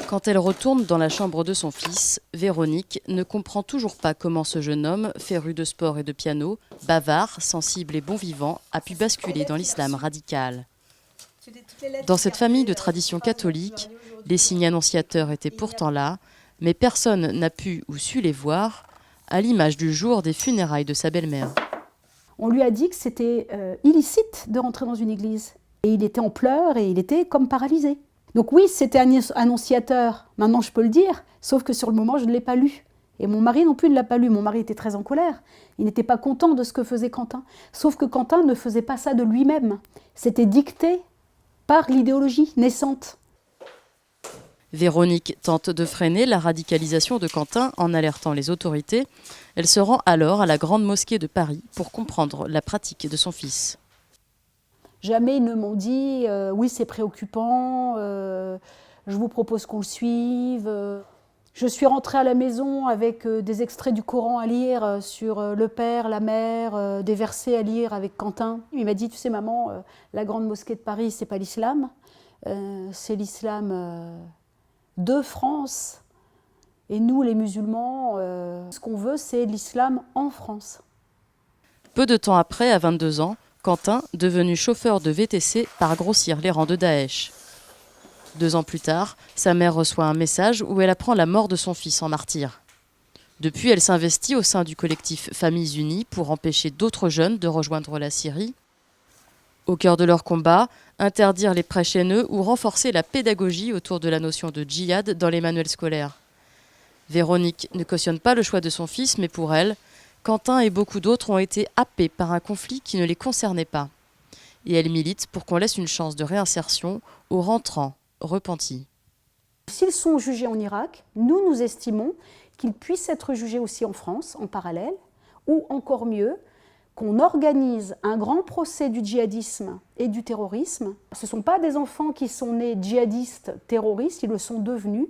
Quand elle retourne dans la chambre de son fils, Véronique ne comprend toujours pas comment ce jeune homme, féru de sport et de piano, bavard, sensible et bon vivant, a pu basculer dans l'islam radical. Dans cette famille de tradition catholique, les signes annonciateurs étaient pourtant là, mais personne n'a pu ou su les voir, à l'image du jour des funérailles de sa belle-mère. On lui a dit que c'était illicite de rentrer dans une église. Et il était en pleurs et il était comme paralysé. Donc oui, c'était un annonciateur, maintenant je peux le dire, sauf que sur le moment, je ne l'ai pas lu. Et mon mari non plus ne l'a pas lu, mon mari était très en colère. Il n'était pas content de ce que faisait Quentin. Sauf que Quentin ne faisait pas ça de lui-même. C'était dicté par l'idéologie naissante. Véronique tente de freiner la radicalisation de Quentin en alertant les autorités. Elle se rend alors à la Grande Mosquée de Paris pour comprendre la pratique de son fils. Jamais ils ne m'ont dit « oui, c'est préoccupant, je vous propose qu'on le suive ». Je suis rentrée à la maison avec des extraits du Coran à lire sur le père, la mère, des versets à lire avec Quentin. Il m'a dit « tu sais maman, la Grande Mosquée de Paris, c'est pas l'islam, c'est l'islam de France. Et nous, les musulmans, ce qu'on veut, c'est l'islam en France ». Peu de temps après, à 22 ans, Quentin, devenu chauffeur de VTC, part grossir les rangs de Daesh. 2 ans plus tard, sa mère reçoit un message où elle apprend la mort de son fils en martyr. Depuis, elle s'investit au sein du collectif Familles Unies pour empêcher d'autres jeunes de rejoindre la Syrie. Au cœur de leur combat, interdire les prêches haineux ou renforcer la pédagogie autour de la notion de djihad dans les manuels scolaires. Véronique ne cautionne pas le choix de son fils, mais pour elle, Quentin et beaucoup d'autres ont été happés par un conflit qui ne les concernait pas. Et elle milite pour qu'on laisse une chance de réinsertion aux rentrants repentis. S'ils sont jugés en Irak, nous estimons qu'ils puissent être jugés aussi en France, en parallèle, ou encore mieux, qu'on organise un grand procès du djihadisme et du terrorisme. Ce ne sont pas des enfants qui sont nés djihadistes, terroristes, ils le sont devenus.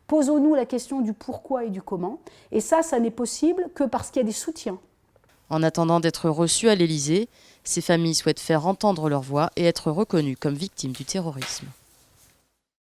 Posons-nous la question du pourquoi et du comment. Et ça n'est possible que parce qu'il y a des soutiens. En attendant d'être reçus à l'Élysée, ces familles souhaitent faire entendre leur voix et être reconnues comme victimes du terrorisme.